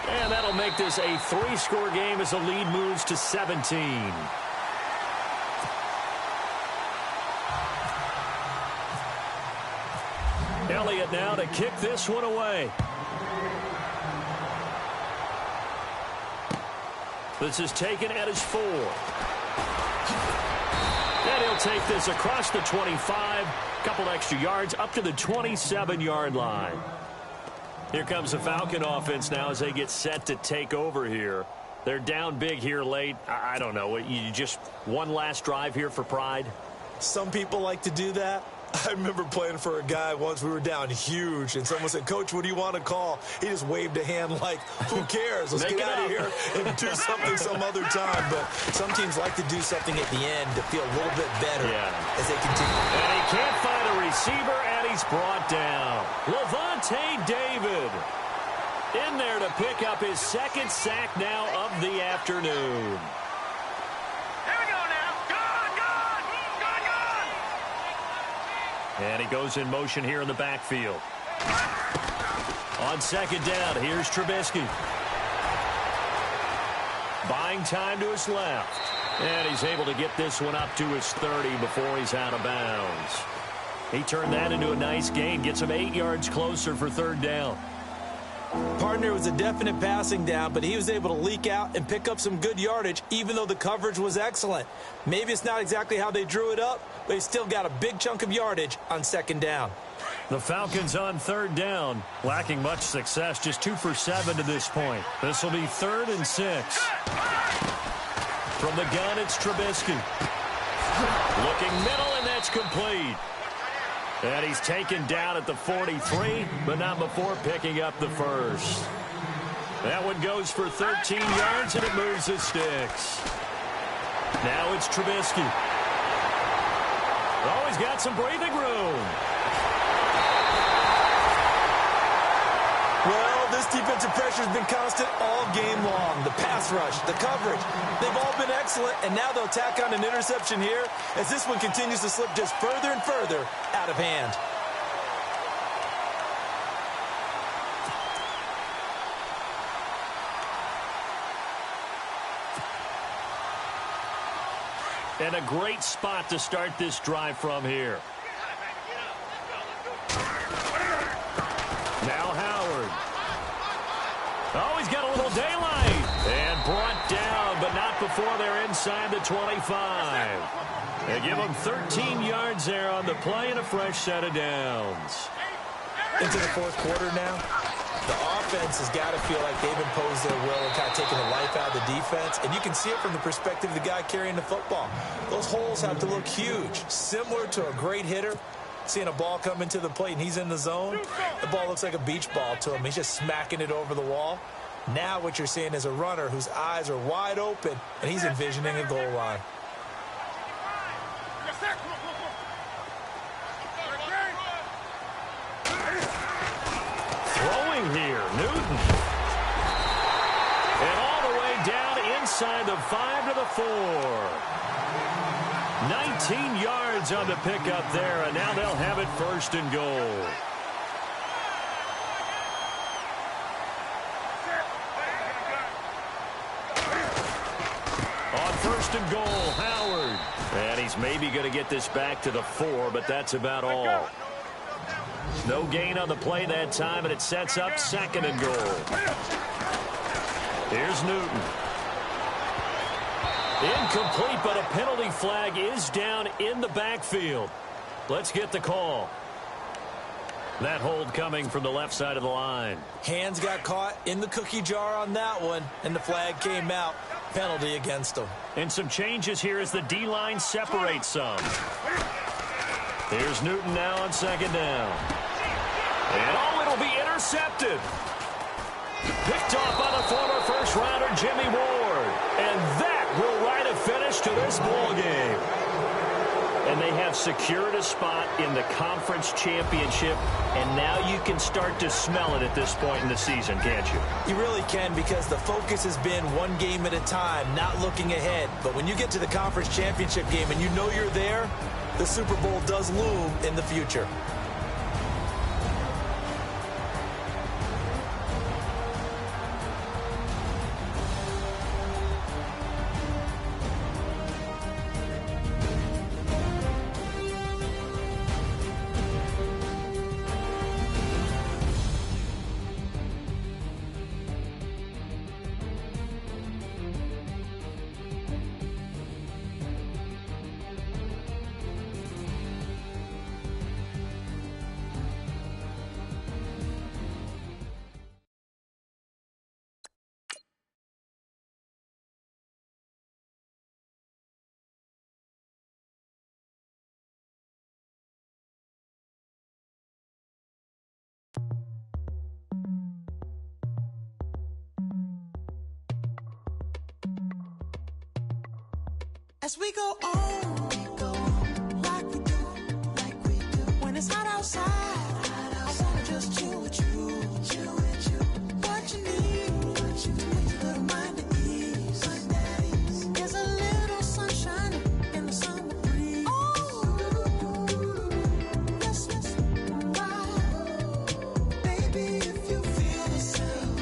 And that'll make this a 3-score game as the lead moves to 17. Elliott now to kick this one away. This is taken at his 4. And he'll take this across the 25. Couple extra yards up to the 27-yard line. Here comes the Falcon offense now as they get set to take over here. They're down big here late. I don't know. You just one last drive here for pride? Some people like to do that. I remember playing for a guy once. We were down huge, and someone said, "Coach, what do you want to call?" He just waved a hand like, who cares? Let's get out of here and do something some other time. But some teams like to do something at the end to feel a little bit better as they continue. And he can't find a receiver, and he's brought down. Levante David in there to pick up his 2nd sack now of the afternoon. And he goes in motion here in the backfield. On 2nd down, here's Trubisky. Buying time to his left. And he's able to get this one up to his 30 before he's out of bounds. He turned that into a nice gain. Gets him 8 yards closer for 3rd down. Partner was a definite passing down, but he was able to leak out and pick up some good yardage, even though the coverage was excellent. Maybe it's not exactly how they drew it up, but he still got a big chunk of yardage on 2nd down. The Falcons on 3rd down, lacking much success, just 2 for 7 to this point. This will be 3rd and 6. From the gun, it's Trubisky. Looking middle, and that's complete. And he's taken down at the 43, but not before picking up the 1st. That one goes for 13 yards, and it moves the sticks. Now it's Trubisky. Oh, he's got some breathing room. Well, this defensive pressure has been constant all game long. The pass rush, the coverage, they've all been excellent, and now they'll tack on an interception here as this one continues to slip just further and further out of hand. And a great spot to start this drive from here. Now Howard. Oh, he's got a little daylight. And brought down, but not before they're inside the 25. They give him 13 yards there on the play and a fresh set of downs. Into the 4th quarter now. The offense has got to feel like they've imposed their will and kind of taken the life out of the defense. And you can see it from the perspective of the guy carrying the football. Those holes have to look huge, similar to a great hitter. Seeing a ball come into the plate and he's in the zone, the ball looks like a beach ball to him. He's just smacking it over the wall. Now what you're seeing is a runner whose eyes are wide open, and he's envisioning a goal line. Throwing here, Newton. And all the way down inside the 5 to the 4. 19 yards on the pickup there, and now they'll have it 1st and goal. On 1st and goal, Howard. And he's maybe going to get this back to the 4, but that's about all. No gain on the play that time, and it sets up 2nd and goal. Here's Newton. Incomplete, but a penalty flag is down in the backfield. Let's get the call. That hold coming from the left side of the line. Hands got caught in the cookie jar on that one, and the flag came out. Penalty against them. And some changes here as the D-line separates some. Here's Newton now on 2nd down. And oh, it'll be intercepted. Picked off by the former first-rounder Jimmy Ward. And that will write a finish to this ball game. And they have secured a spot in the conference championship, and now you can start to smell it at this point in the season, can't you? You really can, because the focus has been one game at a time, not looking ahead. But when you get to the conference championship game and you know you're there, the Super Bowl does loom in the future. As we go on, like we do. When it's hot outside, I wanna just chill with you. What you need, to make your little mind at ease. There's a little sunshine in the summer breeze. Yes, baby, if you feel the same,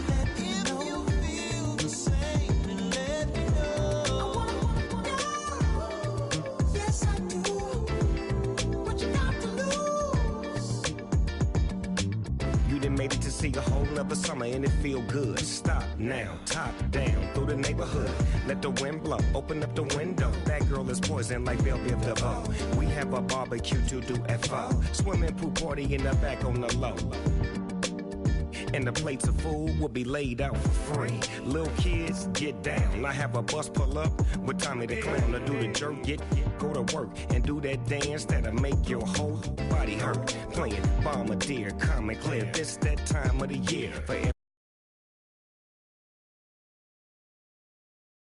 let me know. Yes, I do. What you got to lose? You done made it to see a whole nother summer and it feel good. Stop now, top down through the neighborhood. Let the wind blow, open up the window. That girl is poison like Belleville DeVoe. We have a barbecue to do at 4. Swimming pool party in the back on the low. And the plates of food will be laid out for free. Little kids, get down. I have a bus pull up with Tommy the Clown to do the jerk. Go to work and do that dance that'll make your whole body hurt. Playing Bombardier, calm and clear. This that time of the year for